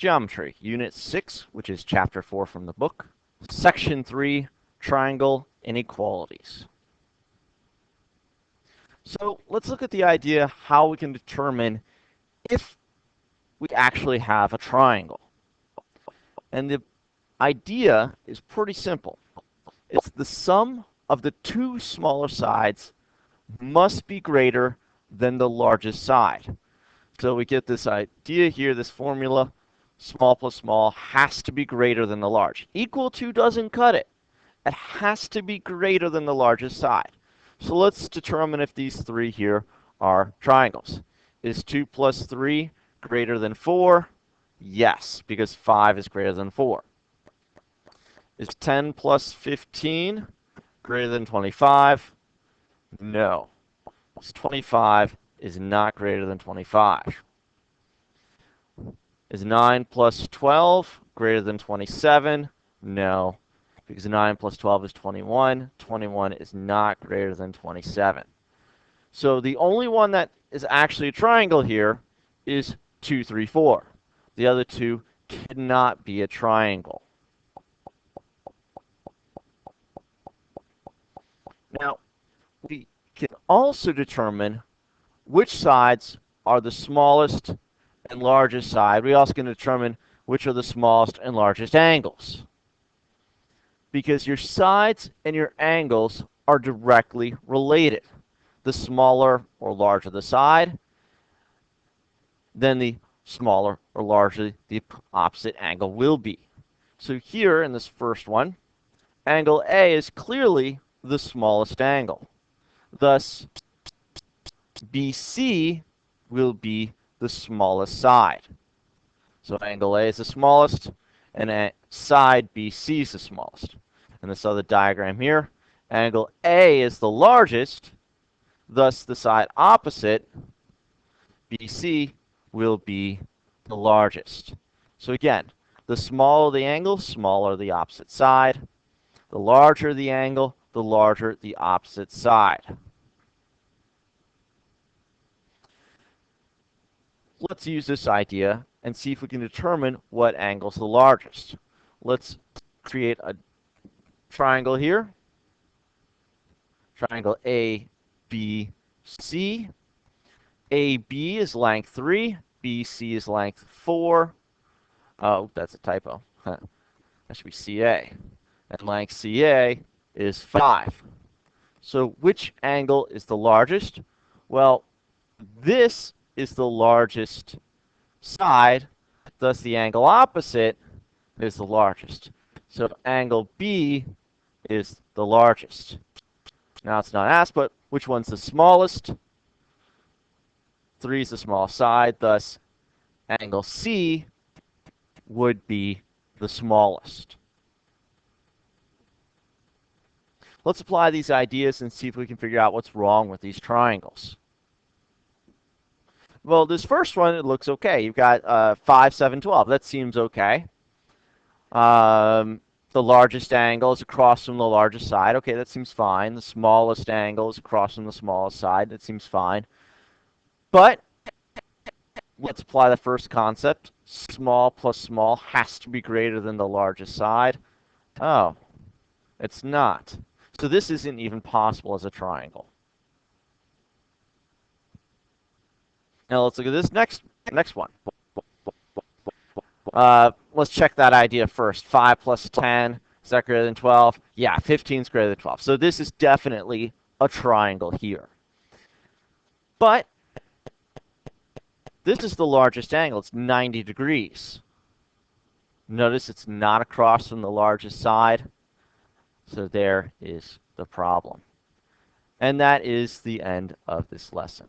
Geometry, Unit 6, which is Chapter 4 from the book, Section 3, Triangle Inequalities. So let's look at the idea how we can determine if we actually have a triangle. And the idea is pretty simple. It's the sum of the two smaller sides must be greater than the largest side. So we get this idea here, this formula, small plus small has to be greater than the large. Equal to doesn't cut it. It has to be greater than the largest side. So let's determine if these three here are triangles. Is 2 plus 3 greater than 4? Yes, because 5 is greater than 4. Is 10 plus 15 greater than 25? No. 25 is not greater than 25. Is 9 plus 12 greater than 27? No, because 9 plus 12 is 21. 21 is not greater than 27. So the only one that is actually a triangle here is 2, 3, 4. The other two cannot be a triangle. Now, we can also determine which sides are the smallest and largest side. We also can determine which are the smallest and largest angles, because your sides and your angles are directly related. The smaller or larger the side, then the smaller or larger the opposite angle will be. So here in this first one, angle A is clearly the smallest angle. Thus, BC will be the smallest side. So angle A is the smallest, and side BC is the smallest. In this other diagram here, angle A is the largest, thus the side opposite, BC, will be the largest. So again, the smaller the angle, smaller the opposite side. The larger the angle, the larger the opposite side. Let's use this idea and see if we can determine what angle is the largest. Let's create a triangle here. Triangle ABC. AB is length 3. BC is length 4. Oh, that's a typo. That should be CA. And length CA is 5. So which angle is the largest? Well, this is the largest side, thus the angle opposite is the largest. So angle B is the largest. Now it's not asked, but which one's the smallest? 3 is the smallest side, thus angle C would be the smallest. Let's apply these ideas and see if we can figure out what's wrong with these triangles. Well, this first one, it looks okay. You've got 5, 7, 12. That seems okay. The largest angle is across from the largest side. Okay, that seems fine. The smallest angle is across from the smallest side. That seems fine. But let's apply the first concept. Small plus small has to be greater than the largest side. Oh, it's not. So this isn't even possible as a triangle. Now let's look at this next one. Let's check that idea first. 5 plus 10, is that greater than 12? Yeah, 15 is greater than 12. So this is definitely a triangle here. But this is the largest angle. It's 90 degrees. Notice it's not across from the largest side. So there is the problem. And that is the end of this lesson.